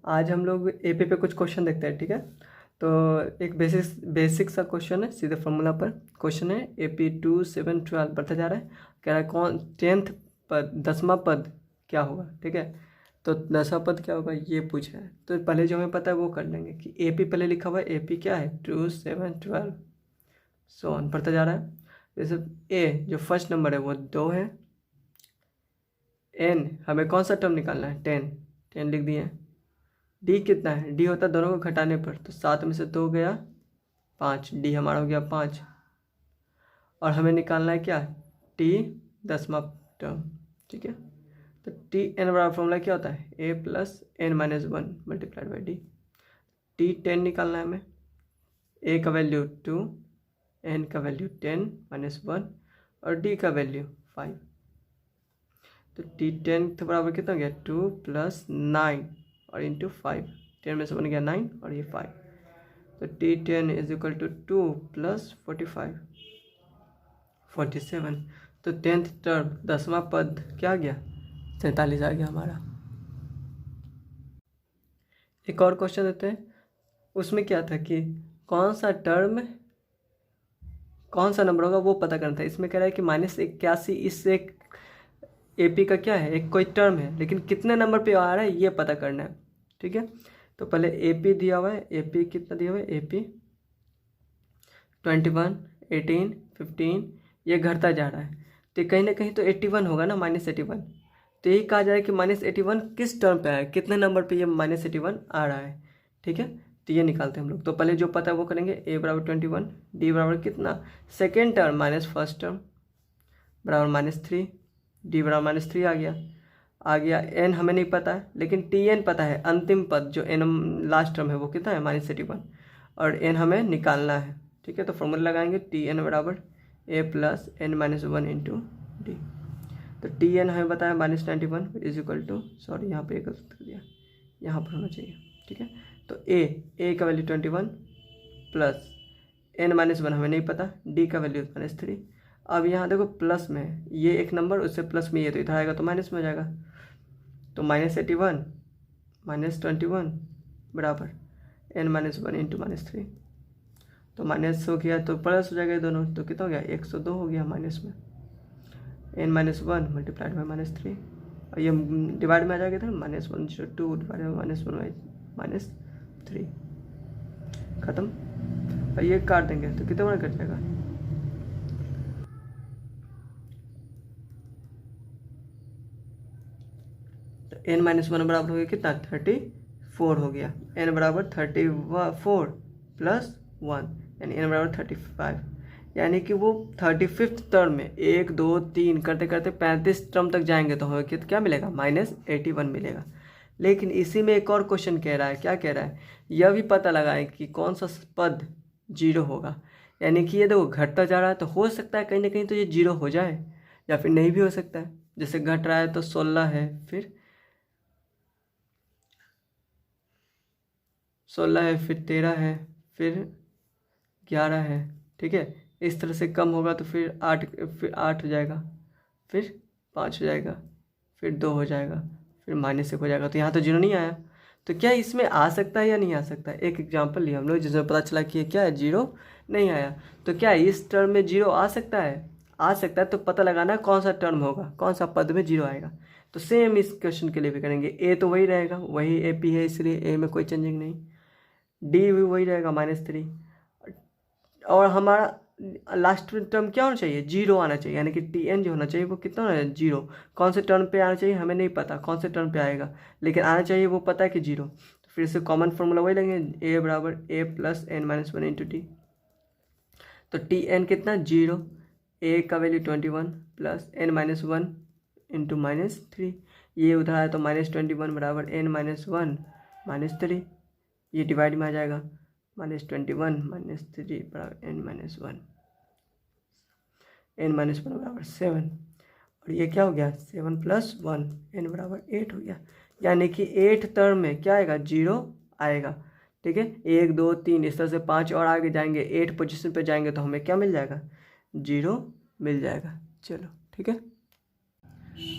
आज हम लोग एपी पे कुछ क्वेश्चन देखते हैं, ठीक है। तो एक बेसिक सा क्वेश्चन है, सीधे फॉर्मूला पर क्वेश्चन है। AP 2 7 12 बढ़ता जा रहा है, कह रहा है कौन 10th पद 10वां पद क्या होगा, ठीक है। तो 10वां पद क्या होगा ये पूछा है, तो पहले जो हमें पता है वो कर लेंगे कि AP पहले लिखा हुआ है। AP क्या है 2 7 12 सो ऑन बढ़ता जा रहा है। जैसे ए जो फर्स्ट नंबर है वो 2 है। n हमें कौन सा टर्म निकालना है 10 लिख दिए। डी कितना है, डी होता है दोनों को घटाने पर, तो 7 में से 2 गया 5, डी हमारा हो गया 5। और हमें निकालना है क्या टी 10वां टर्म, ठीक है। तो टी एन बराबर फॉर्मूला क्या होता है a plus n minus 1 multiplied by D. T 10 निकालना है हमें, a का वैल्यू 2, n का वैल्यू 10 माइनस 1 और d का वैल्यू 5। तो टी 10 बराबर कितना हो गया 2 प्लस 9 और इंटू 5, 10 में से बन गया 9 और ये 5। तो T10 is equal to 2 plus 45 47। तो 10th टर्म 10वां पद क्या आ गया 47 आ गया हमारा। एक और क्वेश्चन देते हैं, उसमें क्या था कि कौन सा टर्म कौन सा नंबर होगा वो पता करना था। इसमें कह रहा है कि -81 इस एक AP का क्या है एक कोई टर्म है, लेकिन कितने नंबर पे आ रहा है ये पता करना है, ठीक है। तो पहले AP दिया हुआ है, AP कितना दिया हुआ है AP 21 18 15, ये घटता जा रहा है। तो कहीं ना कहीं तो 81 होगा ना -81। तो यही कहा जा रहा है कि -81 किस टर्म पे आया है, कितने नंबर पे ये -81 आ रहा है, ठीक है। तो ये निकालते हैं हम लोग। तो पहले जो पता है वो करेंगे। A बराबर 21, D बराबर कितना second term minus first term बराबर -3, D बराबर -3 आ गया। n हमें नहीं पता है, लेकिन Tn पता है, अंतिम पद जो n लास्ट टर्म है वो कितना है -81 और n हमें निकालना है, ठीक है। तो फॉर्मूला लगाएंगे Tn बराबर a plus n minus 1 into D. तो Tn हमें बताया -91 इज इक्वल टू, सॉरी यहाँ पे गलत कर दिया, यहाँ पर होना चाहिए, ठीक है। तो a का वैल्यू 21 प्लस n माइनस 1 हमें नहीं पता, d का वैल्यू -3। अब यहाँ देखो प्लस में ये एक नंबर, उससे प्लस में ये, तो इधर आएगा तो माइनस में हो जाएगा। तो -81 -21 बराबर n माइनस 1 इंटू -3। तो माइनस हो गया तो प्लस हो जाएगा ये दोनों, तो कितना हो गया 102 हो गया माइनस में। n माइनस 1 मल्टीप्लाइड बाई -3 और ये डिवाइड में आ जाएगा था -102 डिवाइड बाई -1 बाई -3 खत्म। और ये काट देंगे तो कितना बड़ा कट जाएगा n माइनस 1 बराबर हो गया कितना 34 हो गया। n बराबर 34 प्लस 1 यानी n बराबर 35, यानी कि वो 35th टर्म में 1 2 3 करते करते 35 टर्म तक जाएंगे तो हमें क्या मिलेगा -81 मिलेगा। लेकिन इसी में एक और क्वेश्चन कह रहा है, क्या कह रहा है यह भी पता लगाएं कि कौन सा पद 0 होगा। यानी कि ये देखो घटता जा रहा है, तो हो सकता है कहीं ना कहीं तो ये 0 हो जाए या फिर नहीं भी हो सकता है। जैसे घट रहा है तो 16 है, फिर 16 है, फिर 13 है, फिर 11 है, ठीक है। इस तरह से कम होगा तो फिर 8 हो जाएगा, फिर 5 हो जाएगा, फिर 2 हो जाएगा, फिर -1 हो जाएगा। तो यहाँ तो 0 नहीं आया। तो क्या इसमें आ सकता है या नहीं आ सकता है। एक एग्जांपल लिया हम लोग जिसमें पता चला कि क्या है 0 नहीं आया। तो क्या इस टर्म में 0 आ सकता है, आ सकता है। तो पता लगाना है कौन सा टर्म होगा, कौन सा पद में 0 आएगा। तो सेम इस क्वेश्चन के लिए भी करेंगे। A तो वही रहेगा, वही AP है इसलिए A में कोई चेंजिंग नहीं। D भी वही रहेगा -3 और हमारा लास्ट टर्म क्या होना चाहिए 0 आना चाहिए। यानी कि Tn जो होना चाहिए वो कितना होना चाहिए 0। कौन से टर्म पे आना चाहिए हमें नहीं पता कौन से टर्म पे आएगा, लेकिन आना चाहिए वो पता है कि 0। तो फिर से कॉमन फॉर्मूला वही लेंगे, a बराबर a plus n minus 1 into T. तो Tn कितना 0, a का value 21 plus n minus 1 into -3। ये उधर आया तो -21 बराबर n माइनस 1 -3, ये डिवाइड में आ जाएगा -21 -3 बराबर n माइनस 1, n माइनस 1 बराबर 7 और ये क्या हो गया 7 प्लस 1 n बराबर 8 हो गया। यानी कि 8 टर्म में क्या आएगा 0 आएगा, ठीक है। 1 2 3 इस तरह से 5 और आगे जाएंगे, 8 पोजीशन पे जाएंगे तो हमें क्या मिल जाएगा 0 मिल जाएगा। चलो ठीक है,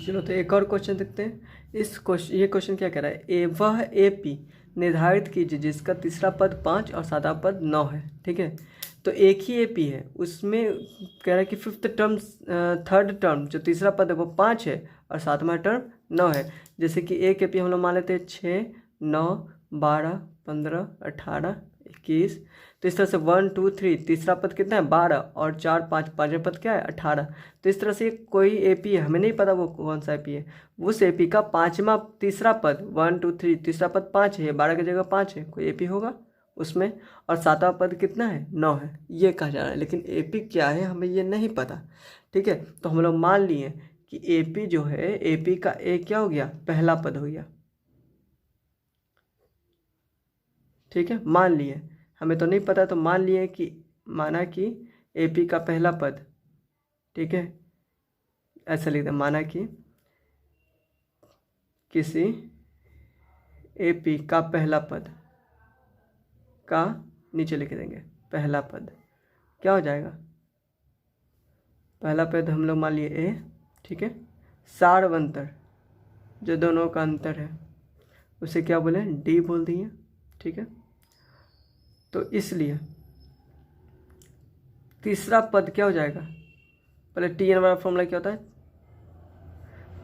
चलो तो एक और क्वेश्चन देखते हैं। ये क्वेश्चन क्या कह रहा है, वह AP निर्धारित कीजिए जिसका तीसरा पद 5 और सातवां पद 9 है। ठीक है, तो एक ही एपी है, उसमें कह रहा है कि फिफ्थ टर्म थर्ड टर्म जो तीसरा पद है वो 5 है और सातवां टर्म 9 है। जैसे कि एक एपी हम लोग मान लेते हैं 6, 9, 12, 15, 18, 21। तो इस तरह से 1, 2, 3 तीसरा पद कितना है 12 और 4, 5 पाँचवें पद क्या है 18। तो इस तरह से कोई एपी है, हमें नहीं पता वो कौन सा एपी है, उस एपी का पाँचवा तीसरा पद 1, 2, 3 तीसरा पद 5 है, 12 की जगह 5 है, कोई एपी होगा उसमें, और सातवां पद कितना है 9 है, ये कहा जा रहा है। लेकिन एपी क्या है हमें ये नहीं पता। ठीक है, तो हम लोग मान लिए कि एपी जो है, एपी का ए क्या हो गया, पहला पद हो गया। ठीक है, मान लिए, हमें तो नहीं पता तो मान लिए कि माना कि एपी का पहला पद। ठीक है, ऐसा लिख दें, माना कि किसी एपी का पहला पद का, नीचे लिख देंगे पहला पद क्या हो जाएगा, पहला पद हम लोग मान लिए ए। ठीक है, सारवंतर जो दोनों का अंतर है उसे क्या बोले, डी बोल दिए। ठीक है, तो इसलिए तीसरा पद क्या हो जाएगा, पहले टी एन बराबर फॉर्मूला क्या होता है,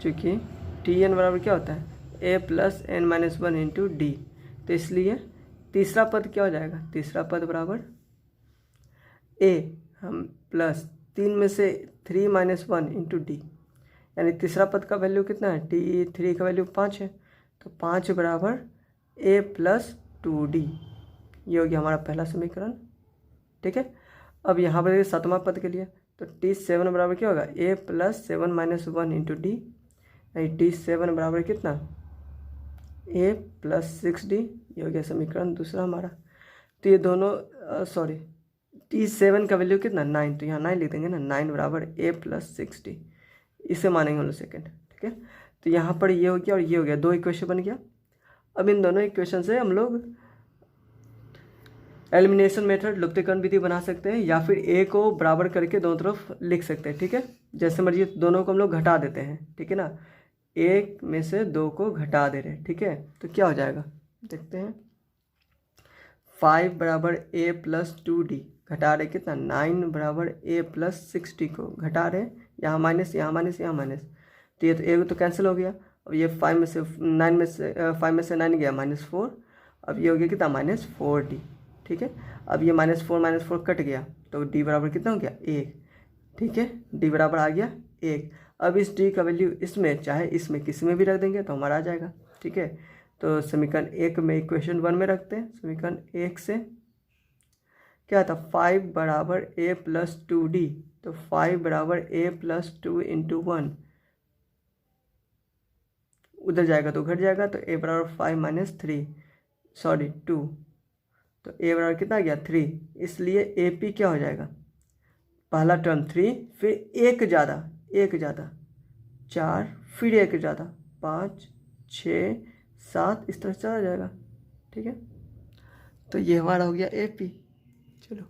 चूँकि टी एन बराबर क्या होता है A plus N minus 1 into D, तो इसलिए तीसरा पद क्या हो जाएगा, तीसरा पद बराबर ए हम प्लस 3 में से 3 माइनस 1 इंटू डी, यानी तीसरा पद का वैल्यू कितना है, टी 3 का वैल्यू 5 है, तो 5 बराबर ए प्लस 2d, ये हो गया हमारा पहला समीकरण। ठीक है, अब यहाँ पर सातवां पद के लिए तो T7 बराबर क्या होगा, ए प्लस 7 माइनस 1 इंटू डी, यानी T7 बराबर कितना, ए प्लस 6d, ये हो गया समीकरण दूसरा हमारा। तो ये दोनों सॉरी T7 का वैल्यू कितना 9, तो यहाँ 9 लिख देंगे ना, 9 बराबर ए प्लस 6d, इसे मानेंगे हम लोग सेकेंड। ठीक है, तो यहाँ पर ये हो गया और ये हो गया, दो इक्वेशन बन गया। अब इन दोनों इक्वेशन से हम लोग एलिमिनेशन मेथड लुप्तीकरण विधि बना सकते हैं, या फिर ए को बराबर करके दोनों तरफ लिख सकते हैं। ठीक है, जैसे मर्जी दोनों को हम लोग घटा देते हैं। ठीक है ना, एक में से दो को घटा दे रहे हैं। ठीक है, तो क्या हो जाएगा देखते हैं, 5 बराबर ए प्लस 2d, घटा रहे कितना 9 बराबर ए प्लस 6d को घटा रहे, यहाँ माइनस यहाँ माइनस यहाँ माइनस, तो ये तो ए तो कैंसिल हो गया। अब ये 5 में से 9 गया -4, अब ये हो गया कितना -4d। ठीक है, अब ये -4 कट गया तो d बराबर कितना हो गया 1। ठीक है, d बराबर आ गया 1। अब इस d का वैल्यू इसमें चाहे इसमें किसी में भी रख देंगे तो हमारा आ जाएगा। ठीक है, तो समीकरण 1 में इक्वेशन 1 में रखते हैं। समीकरण 1 से क्या था, 5 बराबर a प्लस 2d, तो 5 बराबर a प्लस 2 इंटू 1, उधर जाएगा तो घट जाएगा, तो a बराबर 5 माइनस 3 सॉरी 2, तो a बराबर कितना आ गया 3, इसलिए AP क्या हो जाएगा, पहला टर्म 3, फिर एक ज़्यादा 4, फिर एक ज़्यादा 5, 6, 7, इस तरह से चला जाएगा। ठीक है, तो ये हमारा हो गया AP। चलो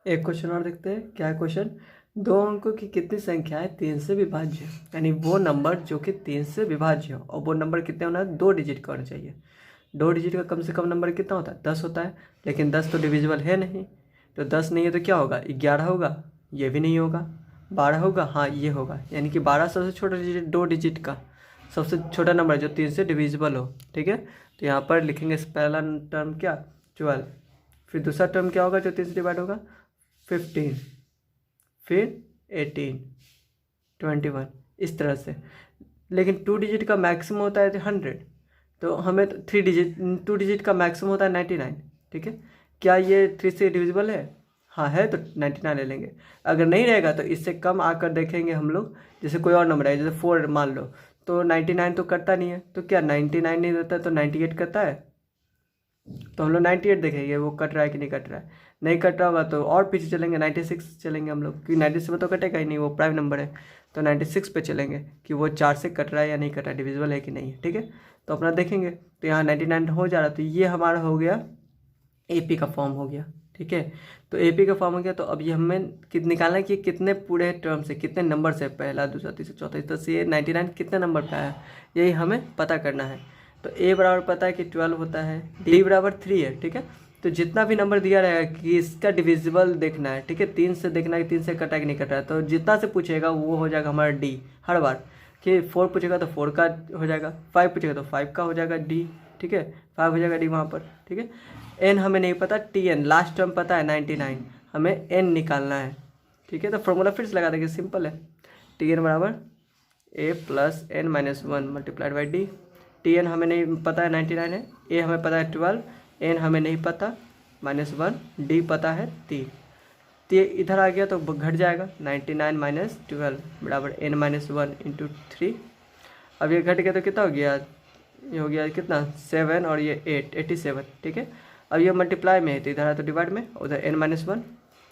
एक क्वेश्चन और देखते हैं, क्या है क्वेश्चन, 2 अंकों की कितनी संख्याएं 3 से विभाज्य, यानी वो नंबर जो कि 3 से विभाज्य हो, और वो नंबर कितने होना है, 2 डिजिट का होना चाहिए। 2 डिजिट का कम से कम नंबर कितना होता है, 10 होता है, लेकिन 10 तो डिविजिबल है नहीं, तो 10 नहीं है तो क्या होगा, 11 होगा, ये भी नहीं होगा, 12 होगा, हाँ ये होगा, यानी कि 12 सबसे छोटा डिजिट, 2 डिजिट का सबसे छोटा नंबर जो 3 से डिविजिबल हो। ठीक है, तो यहाँ पर लिखेंगे पहला टर्म क्या 12, फिर दूसरा टर्म क्या होगा जो 3 से डिवाइड होगा 15, फिर 18, 21, इस तरह से। लेकिन 2 डिजिट का मैक्सिमम होता है 100, तो हमें 2 डिजिट का मैक्सिमम होता है 99। ठीक है, क्या ये 3 से डिविजिबल है, हाँ है, तो 99 ले लेंगे। अगर नहीं रहेगा तो इससे कम आकर देखेंगे हम लोग, जैसे कोई और नंबर है जैसे 4 मान लो, तो 99 तो करता नहीं है, तो क्या 99 नहीं रहता तो 98 करता है, तो हम लोग 98 देखेंगे वो कट रहा है कि नहीं कट रहा है। नहीं कट रहा होगा तो और पीछे चलेंगे, 96 चलेंगे हम लोग, क्योंकि 96 तो कटेगा ही नहीं, वो प्राइम नंबर है, तो 96 पे चलेंगे कि वो 4 से कट रहा है या नहीं कट रहा है, डिविजिबल है कि नहीं है। ठीक है, तो अपना देखेंगे, तो यहाँ 99 हो जा रहा है, तो ये हमारा हो गया AP का फॉर्म हो गया। ठीक है, तो AP का फॉर्म हो गया, तो अब ये हमें निकालना है कि कितने पूरे टर्म से, कितने नंबर से, पहला दूसरा तीसरा चौथा, इस तरह से ये 99 कितने नंबर पे आया, यही हमें पता करना है। तो ए बराबर पता है कि 12 होता है, डी बराबर 3 है, ठीक है। तो जितना भी नंबर दिया रहेगा कि इसका डिविजिबल देखना है, ठीक है, 3 से देखना है कि 3 से कटा कि नहीं कटा है, तो जितना से पूछेगा वो हो जाएगा हमारा डी हर बार। कि 4 पूछेगा तो 4 का हो जाएगा, 5 पूछेगा तो 5 का हो जाएगा डी, ठीक है, 5 हो जाएगा डी वहाँ पर, ठीक है। एन हमें नहीं पता, टी एन लास्ट टर्म पता है 99, हमें एन निकालना है, ठीक है। तो फॉर्मूला फिर से लगा देंगे, सिंपल है, टी एन बराबर A plus N minus 1 multiplied by D. T N हमें नहीं पता है 99 है, ए हमें पता है 12, एन हमें नहीं पता -1, डी पता है 3। तो ये इधर आ गया तो घट जाएगा 99 माइनस 12 बराबर n माइनस 1 इंटू 3। अब ये घट गया तो कितना हो गया, ये हो गया कितना 7 और ये 8 87, ठीक है। अब ये मल्टीप्लाई में है तो इधर है तो डिवाइड में, उधर n माइनस 1,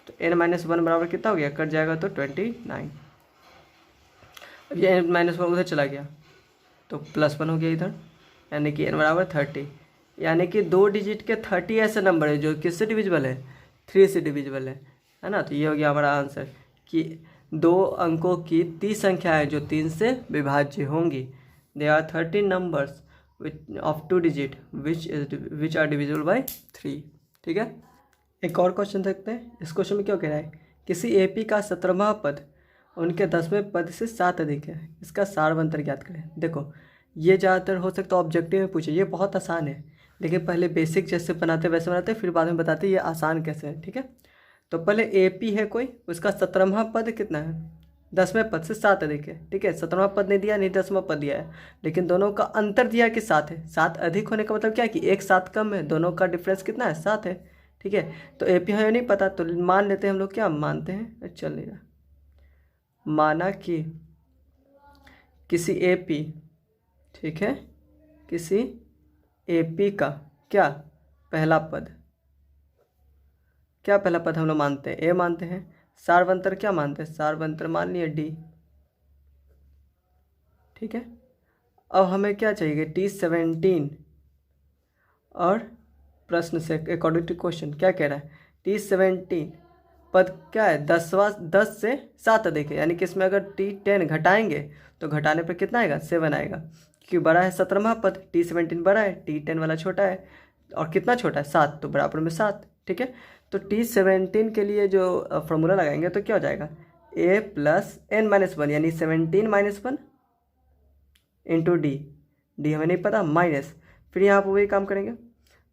तो n माइनस 1 बराबर कितना हो गया, कट जाएगा तो 29। अब ये n माइनस 1 उधर चला गया तो +1 हो गया इधर, यानी कि n बराबर 30। यानी कि 2 डिजिट के 30 ऐसे नंबर है जो किससे डिविजिबल है, 3 से डिविजिबल है ना। तो ये हो गया हमारा आंसर कि 2 अंकों की 30 संख्याएं जो 3 से विभाज्य होंगी। They are 13 numbers of 2 digit which are divisible by 3, ठीक है। एक और क्वेश्चन देखते हैं। इस क्वेश्चन में क्या कह रहा है, किसी एपी का 17वां पद उनके 10वें पद से 7 अधिक है, इसका सारवंतर ज्ञात करें। देखो ये ज़्यादातर हो सकता है ऑब्जेक्टिव में पूछे, ये बहुत आसान है, लेकिन पहले बेसिक जैसे बनाते वैसे बनाते फिर बाद में बताते ये आसान कैसे है, ठीक है। तो पहले एपी है कोई, उसका 17वां पद कितना है, 10वें पद से 7 अधिक है, ठीक है। 17वां पद नहीं दिया, नहीं 10वां पद दिया है, लेकिन दोनों का अंतर दिया कि 7 है। 7 अधिक होने का मतलब क्या है कि एक 7 कम है, दोनों का डिफरेंस कितना है, 7 है, ठीक है। तो एपी है नहीं पता तो मान लेते हैं हम लोग, क्या मानते हैं, चल नहीं रहा, माना कि किसी एपी, ठीक है, किसी एपी का क्या पहला पद, क्या पहला पद हम लोग मानते हैं, ए मानते हैं। सारवंतर क्या मानते हैं, सारवंतर मान लिए डी, ठीक है। अब हमें क्या चाहिए, T17 और प्रश्न से अकॉर्डिंग टू क्वेश्चन क्या कह रहा है, T17 पद क्या है, 10 से 7 अधिक है, यानी कि इसमें अगर T10 घटाएंगे तो घटाने पर कितना आएगा, 7 आएगा, क्योंकि बड़ा है 17वां पद, T17 बड़ा है, T10 वाला छोटा है, और कितना छोटा है, 7, तो बराबर में 7, ठीक है। तो T17 के लिए जो फॉर्मूला लगाएंगे तो क्या हो जाएगा, a प्लस n माइनस 1 यानी 17 माइनस 1 इंटू डी हमें नहीं पता, माइनस, फिर यहाँ पर वही काम करेंगे,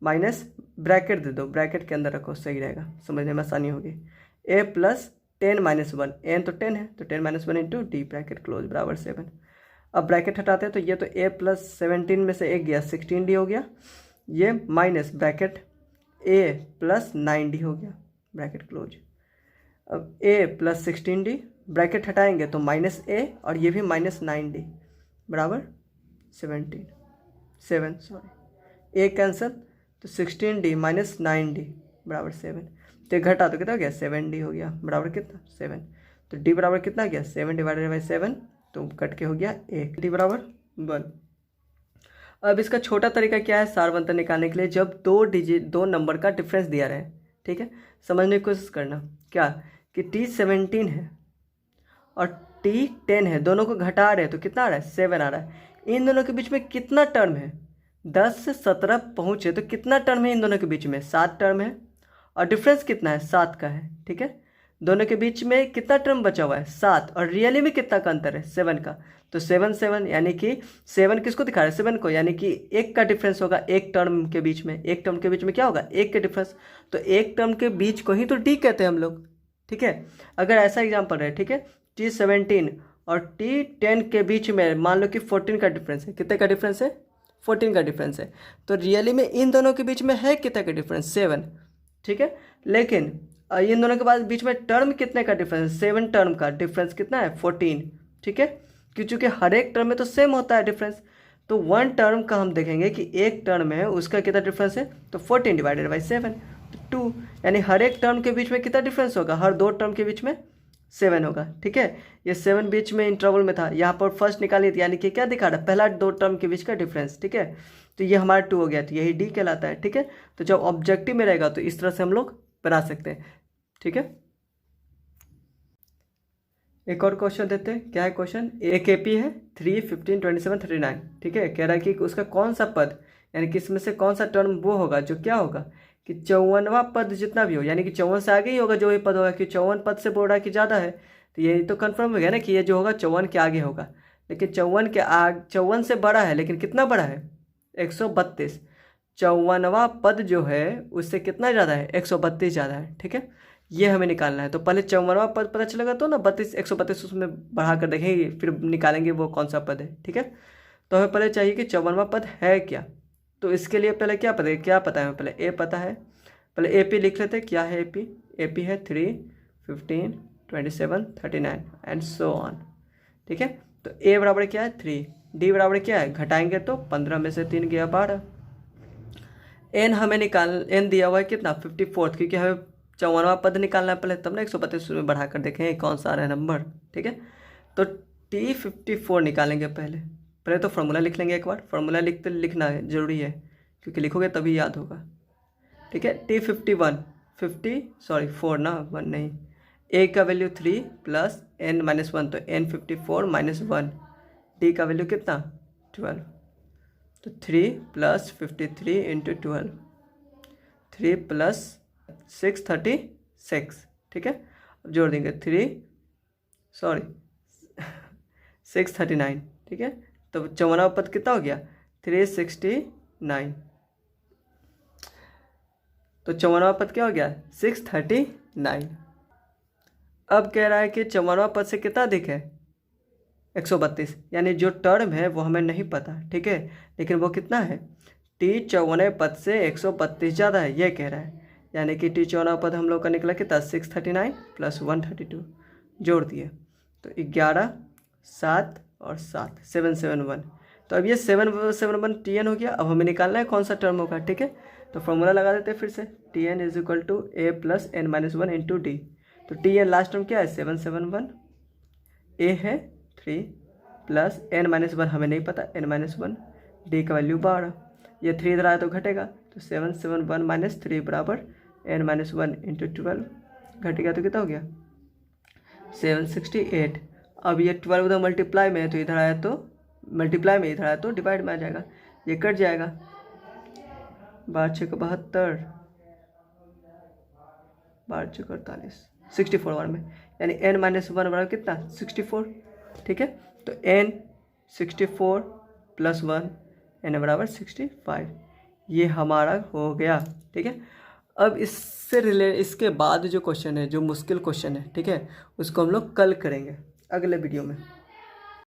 माइनस ब्रैकेट दे दो, ब्रैकेट के अंदर रखो, सही रहेगा, समझने में आसानी होगी। a प्लस 10 माइनस 1, n तो 10 है तो 10 minus 1 into D bracket close बराबर 7। अब ब्रैकेट हटाते हैं तो ये तो a प्लस 17 में से एक गया, 16d हो गया, ये minus bracket a plus 9d हो गया ब्रैकेट क्लोज। अब a प्लस 16d ब्रैकेट हटाएंगे तो माइनस a और ये भी माइनस 9d बराबर 7 सॉरी a कैंसिल, तो 16d माइनस 9d बराबर 7, तो घटा तो कितना हो गया, 7d हो गया बराबर कितना 7, तो d बराबर कितना गया 7 डिवाइडेड बाई 7, तो कट के हो गया 1, d बराबर 1। अब इसका छोटा तरीका क्या है सारवंतर निकालने के लिए, जब 2 नंबर का डिफरेंस दिया रहे, ठीक है, समझने की कोशिश करना क्या कि T17 है और T10 है, दोनों को घटा रहे हैं तो कितना आ रहा है, 7 आ रहा है। इन दोनों के बीच में कितना टर्म है, 10 से 17 पहुँचे तो कितना टर्म है इन दोनों के बीच में, 7 टर्म है, और डिफरेंस कितना है, 7 का है, ठीक है। दोनों के बीच में कितना टर्म बचा हुआ है, 7, और रियली में कितना का अंतर है, 7 का, तो 7 यानी कि 7 किसको दिखा रहा है, 7 को, यानी कि 1 का डिफरेंस होगा एक टर्म के बीच में, एक टर्म के बीच में क्या होगा, 1 के डिफरेंस, तो एक टर्म के बीच को ही तो डी कहते हैं हम लोग, ठीक है। अगर ऐसा एग्जाम्पल है, ठीक है, T17 और T10 के बीच में मान लो कि 14 का डिफरेंस है, कितने का डिफरेंस है, 14 का डिफरेंस है, तो रियली में इन दोनों के बीच में है कितने का डिफरेंस, 7, ठीक है। लेकिन इन दोनों के बाद बीच में टर्म कितने का डिफरेंस, 7 टर्म का डिफरेंस कितना है, 14, ठीक है, क्योंकि हर एक टर्म में तो सेम होता है डिफरेंस, तो 1 टर्म का हम देखेंगे कि एक टर्म है उसका कितना डिफरेंस है, तो 14 डिवाइडेड बाई 7, तो 2, यानी हर एक टर्म के बीच में कितना डिफरेंस होगा, हर 2 टर्म के बीच में 7 होगा, ठीक है। ये 7 बीच में इंटरवल में था, यहाँ पर फर्स्ट निकाली थी, यानी कि क्या दिखा रहा है, पहला 2 टर्म के बीच का डिफरेंस, ठीक है, तो ये हमारा 2 हो गया, तो यही डी कहलाता है, ठीक है। तो जब ऑब्जेक्टिव में रहेगा तो इस तरह से हम लोग बना सकते हैं, ठीक है। एक और क्वेश्चन देते हैं। क्या है क्वेश्चन? एक एपी है 3, 15, 27, 39। ठीक है, कह रहा है कि उसका कौन सा पद, यानी कि इसमें से कौन सा टर्म वो होगा जो क्या होगा कि 54वां पद जितना भी हो, यानी कि 54 से आगे ही होगा जो ये पद होगा, कि 54 पद से बोल रहा है कि ज़्यादा है, तो ये तो कन्फर्म हो गया ना कि ये जो होगा 54 के आगे होगा। लेकिन 54 से बड़ा है, लेकिन कितना बड़ा है? 132। 54वां पद जो है उससे कितना ज़्यादा है? 132 ज़्यादा है। ठीक है, ये हमें निकालना है। तो पहले 54वां पद पता चलेगा तो ना 132 उसमें बढ़ा कर देखेंगे, फिर निकालेंगे वो कौन सा पद है। ठीक है, तो हमें पहले चाहिए कि 54वां पद है क्या। तो इसके लिए पहले क्या पता है? क्या पता है हमें? पहले ए पता है। पहले ए पी लिख लेते हैं। क्या है ए पी? ए पी है 3, 15, 27, 39 एंड सो ऑन। ठीक है, तो ए बराबर क्या है? 3। डी बराबर क्या है? घटाएंगे तो 15 में से 3 गया 12। एन हमें एन दिया हुआ है कितना? 54, क्योंकि हमें 54वां पद निकालना है पहले, तब ना 132 में बढ़ा कर देखें कौन सा आ रहा है नंबर। ठीक है, तो T54 निकालेंगे। पहले तो फार्मूला लिख लेंगे। एक बार फार्मूला लिखना है, ज़रूरी है, क्योंकि लिखोगे तभी याद होगा। ठीक है, T51 ना 1 नहीं, ए का वैल्यू 3 प्लस n-1, तो n54 -1। डी का वैल्यू कितना? 12, तो 3 + 53 × 12, 3 + 6 36। ठीक है, अब जोड़ देंगे 6 39। ठीक है, तो 54वां पद कितना हो गया? 369। तो 54वां पद क्या हो गया? 639। अब कह रहा है कि 54वां पद से कितना अधिक है? 132, यानी जो टर्म है वो हमें नहीं पता। ठीक है, लेकिन वो कितना है? T 54वें पद से 132 ज़्यादा है, ये कह रहा है। यानी कि T 54वां पद हम लोग का निकला कितना? 639 + 132, जोड़ दिए तो 11, 7 और 7, 771। तो अब ये 771 Tn हो गया। अब हमें निकालना है कौन सा टर्म होगा। ठीक है, तो फॉर्मूला लगा देते हैं फिर से। Tn = a + n-1 × d। तो Tn लास्ट टर्म क्या है? 771। ए है 3 प्लस n-1 हमें नहीं पता, n-1। डी का वैल्यू 12, ये 3 इधर आया तो घटेगा, तो 771 - 3 बराबर n-1 × 12। घटेगा तो कितना हो गया? 768। अब ये 12 उधर मल्टीप्लाई में है, तो इधर आया तो मल्टीप्लाई में, इधर आया तो डिवाइड में आ जाएगा, ये कट जाएगा। 12 × 6 = 72, 12 × 6 = 48, 64 बार में, यानी n-1 बराबर कितना? 64। ठीक है, तो n 64 + 1, n बराबर 65, ये हमारा हो गया। ठीक है, अब इसके बाद जो क्वेश्चन है, जो मुश्किल क्वेश्चन है, ठीक है, उसको हम लोग कल करेंगे अगले वीडियो में।